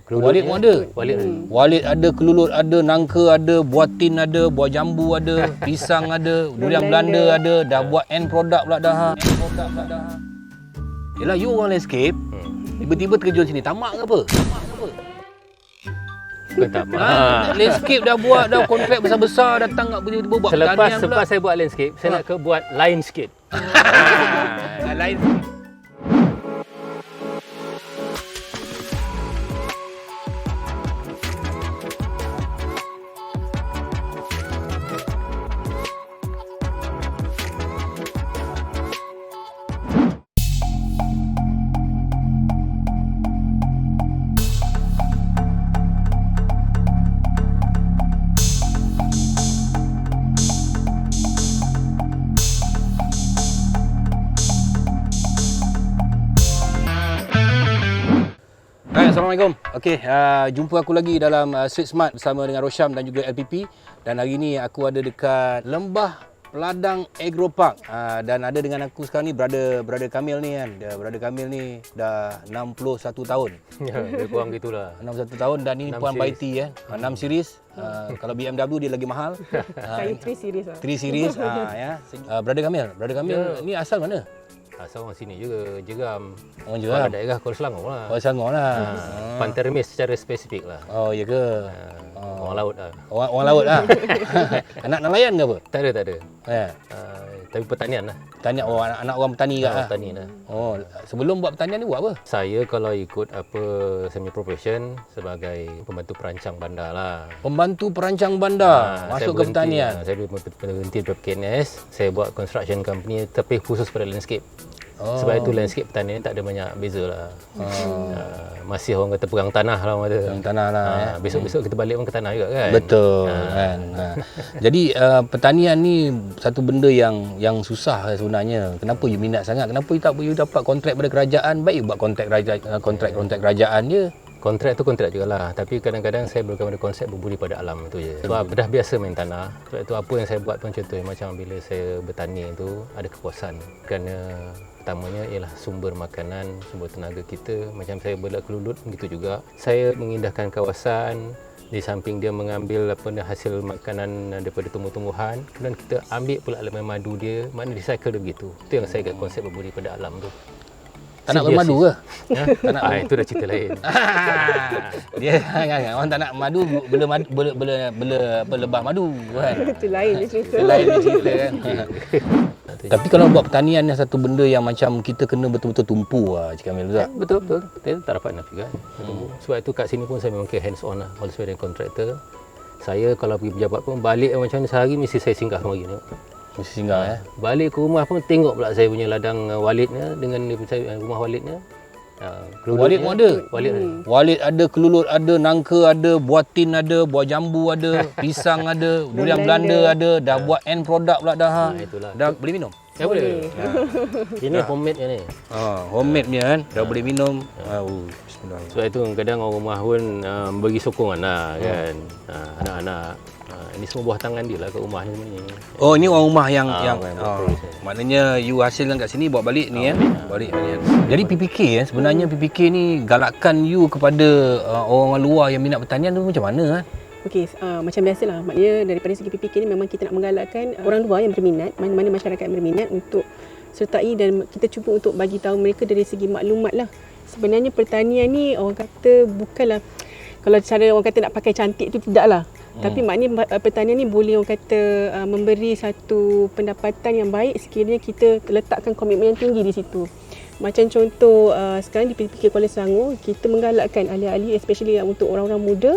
Walit pun ada. Walit. Walit ada, kelulut ada, nangka ada, buah tin ada, buah jambu ada, pisang ada, durian Belanda ada, dah buat end product pula dah. Yelah, you orang landscape, tiba-tiba terjun sini, tamak ke apa? Bukan tamak. Landscape dah buat, dah kontrak besar-besar, datang kat tiba-tiba buat pertanian pula. Selepas saya buat landscape, saya nak buat lionscape. Lain. Assalamualaikum. Okey, jumpa aku lagi dalam Street Smart bersama dengan Rosham dan juga LPP. Dan hari ni aku ada dekat Lembah Peladang Agro Park. Dan ada dengan aku sekarang ni brother Kamil ni kan. Brother Kamil ni dah 61 tahun. Ya, lebih kurang gitulah. 61 tahun dan ni Puan Baiti kan. 6 series. Kalau BMW dia lagi mahal. Saya 3 series lah. 3 series ya. Brother Kamil Ya. ni asal mana? Asal orang sini juga, Jeram. Orang Jeram. Daerah Kuala Selangor lah. Orang Selangor lah. Pantai Remis secara spesifik lah. Oh, ya ke? Orang laut lah. Orang laut lah. Anak nelayan ke apa? Tak ada. Ya. Tapi pertanian lah. Tanya anak orang petani kat lah. Petani lah. Oh, sebelum buat pertanian ni buat apa? Saya kalau ikut apa saya punya profession sebagai pembantu perancang bandar lah. Pembantu perancang bandar, masuk ke pertanian. Saya berhenti dari PKNS. Saya buat construction company tapi khusus pada landscape. Sebab itu landscape pertanian tak ada banyak beza lah. Masih orang kata pegang tanah lah orang kata. Pegang tanah lah. Besok-besok kita balik pun ke tanah juga kan. Betul kan. Jadi pertanian ni satu benda yang susah sebenarnya. Kenapa you minat sangat? Kenapa you dapat kontrak pada kerajaan? Baik you buat kontrak kerajaan je. Kontrak tu kontrak jugalah. Tapi kadang-kadang saya berpegang pada konsep berbudi pada alam itu je. Sebab dah biasa main tanah. Sebab itu apa yang saya buat pun contohnya macam bila saya bertani itu ada kepuasan. Kerana pertamanya ialah sumber makanan, sumber tenaga kita. Macam saya berlak kelulut begitu juga. Saya mengindahkan kawasan. Di samping dia mengambil hasil makanan daripada tumbuh-tumbuhan. Kemudian kita ambil pula elemen madu dia. Maknanya recycle dia begitu. Itu yang saya kat konsep berbudi pada alam tu. Tak nak bermadu ke? Tak nak. Itu dah cerita lain. Dia kan orang tak nak madu bela lebah madu kan. Itu lain cerita. Kan. Tapi kalau buat pertanian ni satu benda yang macam kita kena betul-betul tumpu lah Cik Kamil tak? Betul. Kita tak dapat nafikan. Sebab itu kat sini pun saya memang hands on lah. All sesuai dengan kontraktor. Saya kalau pergi pejabat pun balik macam ni sehari mesti saya singgah rumah gini. Mesti singgah ya. Balik ke rumah pun tengok pula saya punya ladang walidnya dengan rumah walidnya. Walit pun ada. Walit ada, kelulut ada, nangka ada, buah tin ada, buah jambu ada, pisang ada, durian Belanda ada, dah buat end product pula dah. Itulah. Dah boleh minum? Ya boleh. Ini homemade ni. Homemade ni kan. Dah boleh minum. Bismillah. Sebab itu kadang orang rumah pun bagi sokongan lah kan. Anak-anak. Ini semua buah tangan dia lah kat rumah ni. Oh, ini orang rumah yang maknanya you hasilkan kat sini bawa balik ni kan. Balik. Jadi PPK sebenarnya PPK ni galakkan you kepada orang luar yang minat pertanian tu macam mana? Okey, macam biasalah. Maknanya daripada segi PPK ni memang kita nak menggalakkan orang luar yang berminat, mana-mana masyarakat yang berminat untuk sertai dan kita cuba untuk bagi tahu mereka dari segi maklumat lah. Sebenarnya pertanian ni orang kata bukanlah kalau cara orang kata nak pakai cantik tu tidaklah. Tapi maknanya pertanian ni boleh orang kata memberi satu pendapatan yang baik sekiranya kita letakkan komitmen yang tinggi di situ. Macam contoh sekarang di PPK Kuala Selangor, kita menggalakkan ahli-ahli especially untuk orang-orang muda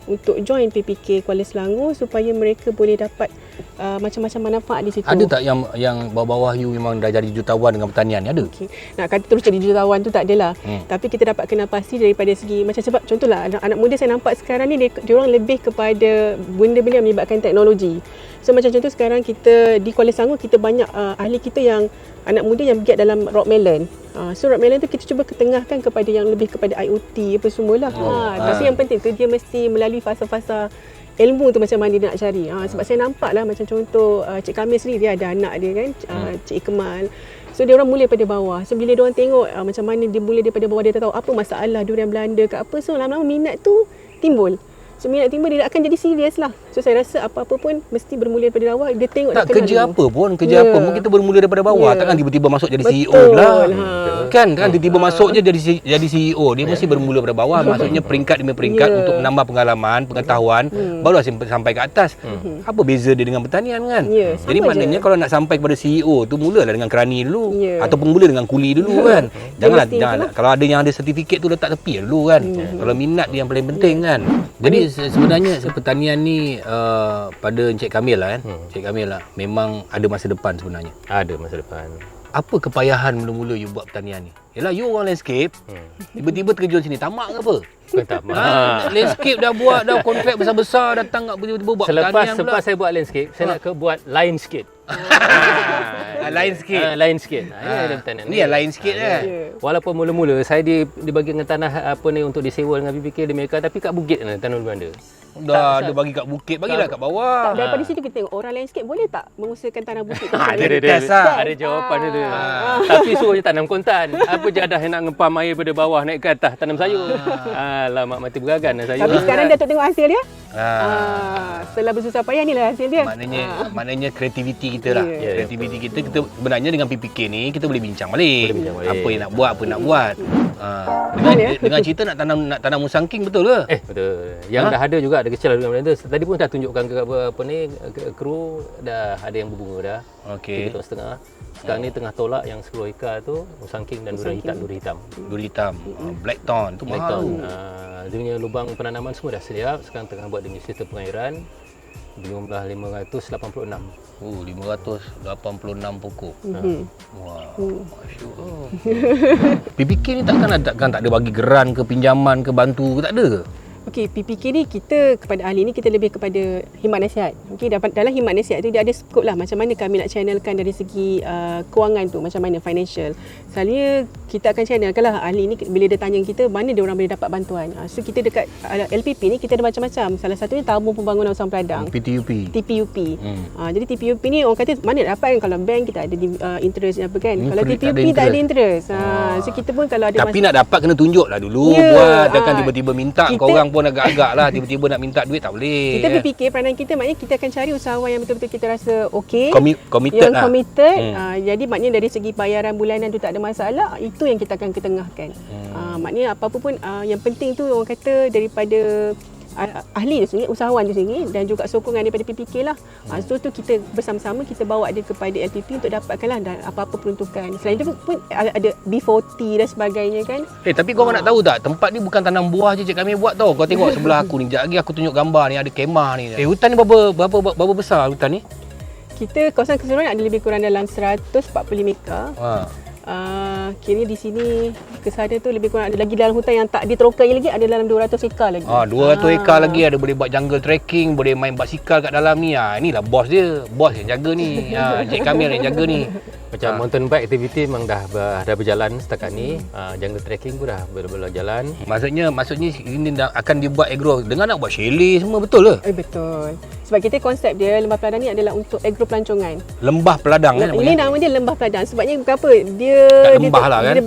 untuk join PPK Kuala Selangor supaya mereka boleh dapat macam-macam manfaat di situ. Ada tak yang bawah-bawah you memang dah jadi jutawan dengan pertanian ni? Ada? Okay. Nak kata terus jadi jutawan tu tak adalah. Tapi kita dapat kena pasti daripada segi macam sebab contohlah anak muda saya nampak sekarang ni dia orang lebih kepada benda-benda yang melibatkan teknologi. So macam contoh sekarang kita di Kuala Selangor kita banyak ahli kita yang anak muda yang bergiat dalam rock melon. So rock melon tu kita cuba ketengahkan kepada yang lebih kepada IoT apa semualah. Tapi yang penting tu dia mesti melalui fasa-fasa ilmu tu macam mana dia nak cari. Sebab saya nampak lah macam contoh Cik Kamil sendiri dia ada anak dia kan, Cik Ikmal. So dia orang mula daripada bawah. So bila dia orang tengok macam mana dia mula daripada bawah, dia tahu apa masalah durian Belanda ke apa. So lama-lama minat tu timbul. So minat timbul, dia akan jadi serius lah. So saya rasa apa-apa pun mesti bermula daripada bawah. Dia tengok Tak dia kenal kerja dulu. apa pun, kerja apa pun kita bermula daripada bawah. Takkan tiba-tiba masuk jadi CEO Betul, lah. ha. Kan tiba-tiba masuk je jadi CEO. Dia mesti bermula daripada bawah. Maksudnya peringkat demi peringkat untuk menambah pengalaman, pengetahuan, barulah sampai ke atas. Apa beza dia dengan pertanian kan? Ya, Jadi sama maknanya je. kalau nak sampai kepada CEO tu mulalah dengan kerani dulu Ya. ataupun mula dengan kuli dulu kan. Janganlah mesti jangan kalau ada yang ada sertifikat tu letak tepi dulu kan. Kalau minat dia yang paling penting kan. Jadi sebenarnya pertanian ni pada Encik Kamil lah kan. Encik Kamil lah memang ada masa depan sebenarnya. Ada masa depan. Apa kepayahan mula-mula you buat pertanian ni? Yalah you orang landscape, tiba-tiba terjun sini, tamak ke apa? Bukan tak Landscape dah buat, dah kontrak besar-besar, datang tiba-tiba buat pertanian pula. Selepas saya buat landscape, saya nak buat lain sikit. Lain sikit. Lain sikit. Ini ada pertanian. Ni yang lain sikit kan? Walaupun mula-mula saya dibagi dengan tanah apa ni untuk disewa dengan PPK di Amerika, tapi kat bukit tanah Belanda. Dah ada bagi kat bukit, bagilah kat bawah. Daripada situ kita tengok orang landscape boleh tak mengusahakan tanah bukit tu? Ada jawapan dia. Tapi suruh je tanam kontan. Apa jadah yang nak ngempam air pada bawah naik ke atas tanam sayur. Alamak, mati beragan sayur. Tapi sekarang Datuk tengok hasil dia. Ah. Setelah bersusah payah ni lah hasil dia. Maknanya kreativiti kita lah. Ya. Kreativiti kita sebenarnya dengan PPK ni kita boleh bincang balik. Boleh bincang balik. Apa yang nak buat, apa nak buat. Dengan cerita nak tanam musangking betul ke? Betul. Yang dah ada juga, ada kecil ada Belanda. Tadi pun dah tunjukkan ke apa ni kru dah ada yang berbunga dah. Okey. 3 tahun setengah. Sekarang ni tengah tolak yang 10 hektar tu musangking dan duri hitam. Duri hitam. Blackthorn tu mahal. Dia punya lubang penanaman semua dah sedia. Sekarang tengah buat dengan sistem pengairan. Jumlah 586. Oh, 586 pokok. Wah, masya-Allah. PPK ni takkan tak ada bagi geran ke pinjaman ke bantu ke, tak ada ke? Okey, PPK ni kita kepada ahli ni kita lebih kepada khidmat nasihat. Okey, dalam khidmat nasihat tu dia ada skop lah macam mana kami nak channelkan dari segi kewangan tu, macam mana financial. Selalunya kita akan channelkan lah ahli ni bila dia tanya kita mana dia orang boleh dapat bantuan. So kita dekat LPP ni kita ada macam-macam. Salah satunya Tabung Pembangunan Usaha Peladang. PTUP. TPUP. Jadi TPUP ni orang kata mana dapat kan, kalau bank kita ada interest apa kan. Kalau TPUP tak ada interest. So kita pun kalau ada Tapi nak dapat kena tunjuk lah dulu buat. Takkan tiba-tiba minta kita, kau orang pun agak-agak lah tiba-tiba nak minta duit tak boleh. Kita berfikir peranan kita maknanya kita akan cari usahawan yang betul-betul kita rasa okey, committed yang lah. committed. Jadi maknanya dari segi bayaran bulanan tu tak ada masalah, itu yang kita akan ketengahkan. Maknanya apa-apa pun yang penting tu orang kata daripada ahli tu sendiri, usahawan tu sendiri dan juga sokongan daripada PPK lah. So tu kita bersama-sama kita bawa dia kepada LPP untuk dapatkanlah dan apa-apa peruntukan. Selain itu pun ada B40 dan sebagainya kan. Tapi korang nak tahu tak, tempat ni bukan tanam buah je Cik kami buat tau. Kau tengok sebelah aku ni, sekejap lagi aku tunjuk gambar ni, ada kemah ni. Hutan ni berapa besar hutan ni? Kita kawasan keseluruhan ada lebih kurang dalam 145 hektar. Kini di sini ke sana tu lebih kurang ada lagi dalam hutan yang tak diterokai lagi ada dalam 200 hektar lagi. 200 hektar lagi ada, boleh buat jungle trekking, boleh main basikal kat dalam ni. Inilah bos dia, bos yang jaga ni. Cik Kamil yang jaga ni. Macam mountain bike activity memang dah berjalan setakat ni. Jungle trekking pun dah berjalan. Maksudnya ini akan dibuat agro dengan nak buat chalet semua, betul ke? Betul. Sebab kita konsep dia Lembah Peladang ni adalah untuk agro pelancongan. Lembah Peladang kan Ini namanya? nama dia Lembah Peladang. Sebabnya kenapa? Dia Kat lembah lah kan? Dia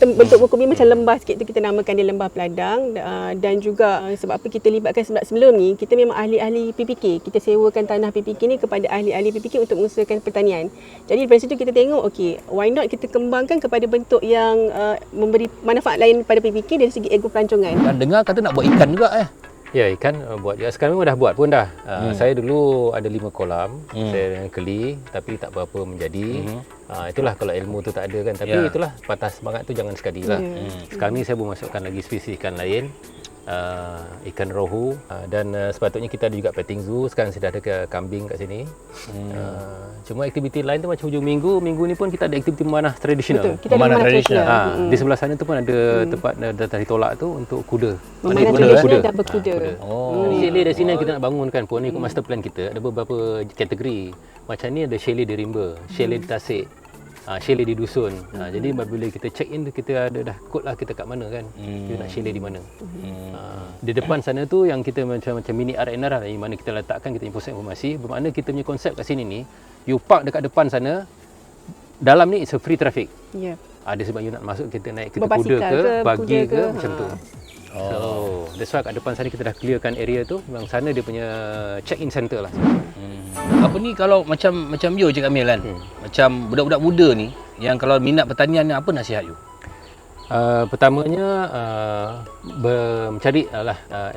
bentuk muka bumi macam lembah sikit tu, kita namakan dia Lembah Peladang. Dan juga sebab apa kita libatkan sebelum ni, kita memang ahli-ahli PPK. Kita sewakan tanah PPK ni kepada ahli-ahli PPK untuk mengusahakan pertanian. Jadi dari situ kita tengok, okey, why not kita kembangkan kepada bentuk yang memberi manfaat lain pada PPK dari segi agro pelancongan. Dan dengar kata nak buat ikan juga Ya, ikan buat je. Sekarang memang dah buat pun dah. Saya dulu ada 5 kolam. Saya dengan keli tapi tak berapa menjadi. Itulah kalau ilmu tu tak ada kan. Tapi itulah patah semangat tu jangan sekali lah. Sekarang ni saya masukkan lagi spesies ikan lain. Ikan rohu dan sepatutnya kita ada juga petting zoo. Sekarang saya dah ada kambing kat sini. Cuma aktiviti lain tu macam hujung minggu ni pun kita ada aktiviti memanah tradisional. Betul, kita ada memanah tradisional. Di sebelah sana tu pun ada tempat dah tolak tu untuk kuda. Memanah tradisional dan berkuda. Chalet dari sini kita nak bangunkan pun ni ikut master plan kita. Ada beberapa kategori. Macam ni ada chalet di rimba, chalet di tasik, chalet di dusun. Jadi bila kita check in kita ada dah kod lah kita kat mana kan. Kita nak chalet di mana. Di depan sana tu yang kita macam mini RNR lah, yang mana kita letakkan kita info informasi. Bermakna kita punya konsep kat sini ni, you park dekat depan sana, dalam ni it's a free traffic. Ya. Ada sebab you nak masuk kita naik kereta kuda Berbasikal ke, ke, bagi kuda ke, ke, macam tu. Oh. So, that's why kat depan sana kita dah clearkan area tu. Memang sana dia punya check-in center lah. Apa ni kalau macam you Cik Kamil kan? Macam budak-budak muda ni yang kalau minat pertanian ni, apa nasihat you? Pertamanya mencari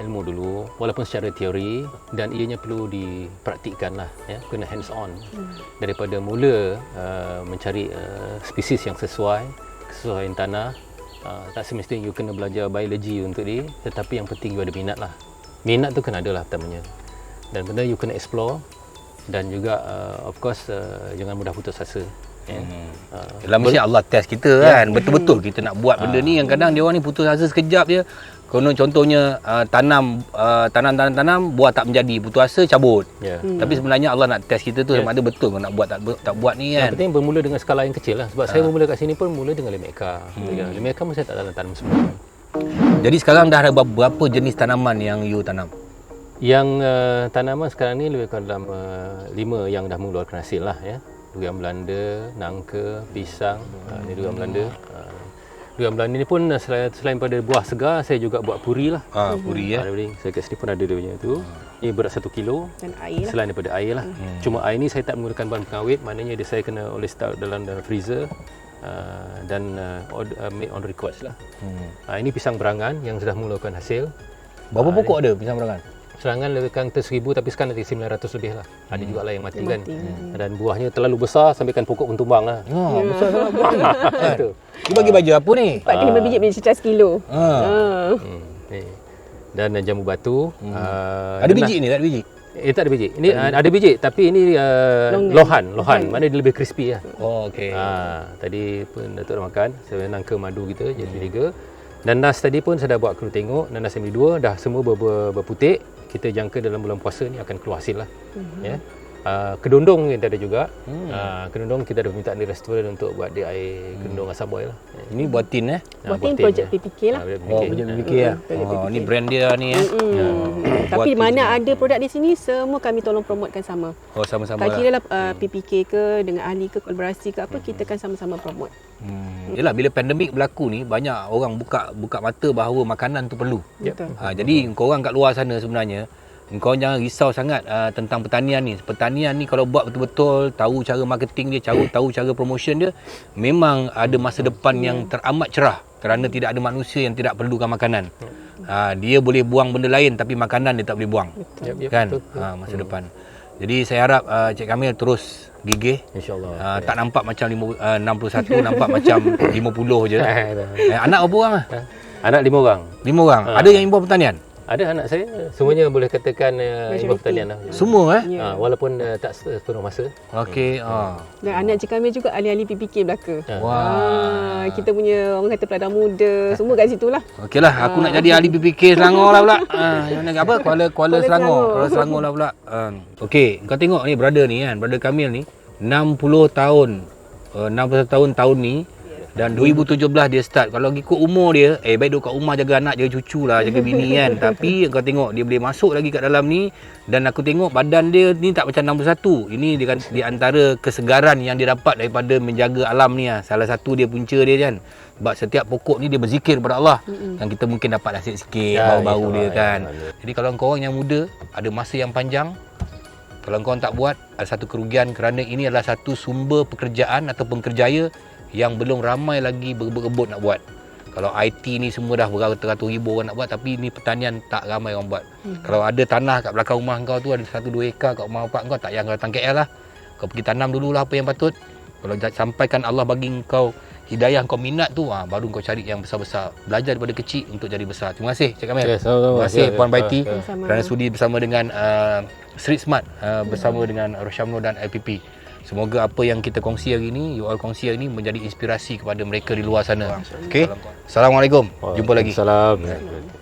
ilmu dulu, walaupun secara teori, dan ianya perlu dipraktikkan lah, ya, kena hands on. Daripada mula mencari spesies yang sesuai kesesuaian tanah. Tak semestinya you kena belajar biologi untuk dia, tetapi yang penting you ada minat lah. Minat tu kena ada lah pertamanya, dan benda you kena explore, dan juga of course jangan mudah putus asa. Dalam mesti Allah test kita kan. Betul-betul kita nak buat benda ni. Yang kadang dia orang ni putus asa sekejap je. Kalau contohnya tanam, buah tak menjadi, putus asa, cabut. Tapi sebenarnya Allah nak test kita tu sama ada betul kau nak buat tak buat ni kan. Yang penting bermula dengan skala yang kecil lah. Sebab saya bermula kat sini pun mula dengan 5 hektar. 5 hektar pun saya tak tanam semua. Jadi sekarang dah ada berapa jenis tanaman yang you tanam? Yang tanaman sekarang ni lebih kurang dalam 5 yang dah mengeluarkan hasil lah, ya. Durian Belanda, nangka, pisang, ni durian Belanda. Durian Belanda ni pun selain pada buah segar, saya juga buat puri lah. Puri ya. Saya kat sini pun ada dia punya tu. Ini berat 1 kilo. Dan air lah. Selain daripada air lah. Cuma air ni saya tak menggunakan bahan pengawet, maknanya dia saya kena oleh start dalam freezer. Dan made on request lah. Ini pisang berangan yang sudah mengeluarkan hasil. Berapa pokok ada pisang berangan? Serangan lebih kurang 1,000, tapi sekarang nanti 900 lebih lah. Ada juga lah yang mati kan. Dan buahnya terlalu besar sampai kan pokok pun tumbang lah. Besar sangat buah ni. Itu. You bagi baju apa ni? 4 ke 5 biji macam 100 kilo. Ni. Dan jambu batu. Ada biji ni, tak ada biji? Tak ada biji. Ini ada biji, tapi ini lohan. Mana dia lebih crispy lah. Oh, okey. Tadi pun Datuk dah makan. Saya nangka madu kita, jadi vinegar. Dan nas tadi pun saya dah buat kena tengok. Nanas yang dua dah semua berputik. Kita jangka dalam bulan puasa ni akan keluar hasil lah. Ya. Kedondong kita ada juga. Kedondong kita ada permintaan di restoran untuk buat dia air kedondong asam boil lah. Ini buat tin Buatin projek PPK lah. projek PPK lah. Ni brand dia ni Tapi mana ada produk di sini, semua kami tolong promotekan sama. Oh, sama-sama Tak lah. kira lah PPK ke, dengan ahli ke, kolaborasi ke apa, kita kan sama-sama promote. Yelah, bila pandemik berlaku ni, banyak orang buka mata bahawa makanan tu perlu. Betul. Jadi korang kat luar sana sebenarnya, kau jangan risau sangat tentang pertanian ni. Pertanian ni kalau buat betul-betul, tahu cara marketing dia, tahu cara promotion dia, memang ada masa depan yang teramat cerah, kerana tidak ada manusia yang tidak perlukan makanan. Dia boleh buang benda lain, tapi makanan dia tak boleh buang. Betul. Kan? Masa depan. Jadi saya harap Cik Kamil terus gigih. InsyaAllah. Tak nampak macam 61, nampak macam 50 je. Anak berapa orang? Anak 5 orang. 5 orang. Ada yang imbau pertanian? Ada anak saya, semuanya boleh katakan ibu pertanian lah. Semua Ya. Walaupun tak sepenuh masa. Okey. Dan anak Cik Kamil juga ahli-ahli PPK belaka. Wah. Kita punya orang kata peladang muda, semua kat situ lah. Okeylah, aku nak jadi ahli PPK Selangor lah pula. Yang mana apa? Kuala Selangor. Kuala Selangor lah pula. Okey, kau tengok ni brother ni kan, brother Kamil ni 60 tahun. 61 tahun ni. Dan 2017 dia start. Kalau ikut umur dia, baik duduk kat rumah jaga anak, jaga cucu lah, jaga bini kan. Tapi kau tengok dia boleh masuk lagi kat dalam ni. Dan aku tengok badan dia ni tak macam 61. Ini di antara kesegaran yang dia dapat daripada menjaga alam ni lah. Salah satu dia punca dia kan. Sebab setiap pokok ni dia berzikir kepada Allah. Dan kita mungkin dapat nasihat sikit bau-bau dia kan. Jadi kalau kau orang yang muda, ada masa yang panjang, kalau kau tak buat, ada satu kerugian, kerana ini adalah satu sumber pekerjaan atau kerjaya yang belum ramai lagi berebut nak buat. Kalau IT ni semua dah beratus-ratus ribu orang nak buat, tapi ni pertanian tak ramai orang buat. Kalau ada tanah kat belakang rumah kau tu, ada 1-2 ekar kat rumah bapak kau, tak payah kau datang KL lah. Kau pergi tanam dululah apa yang patut. Kalau sampaikan Allah bagi kau hidayah, kau minat tu, baru kau cari yang besar-besar. Belajar daripada kecil untuk jadi besar. Terima kasih Cik Kamil. Terima kasih Puan Baiti kerana sudi bersama dengan Street Smart, bersama dengan Rosyam Nur dan LPP. Semoga apa yang kita kongsi hari ni, you all kongsi hari ni, menjadi inspirasi kepada mereka di luar sana. Okey. Assalamualaikum. Jumpa lagi. Assalamualaikum.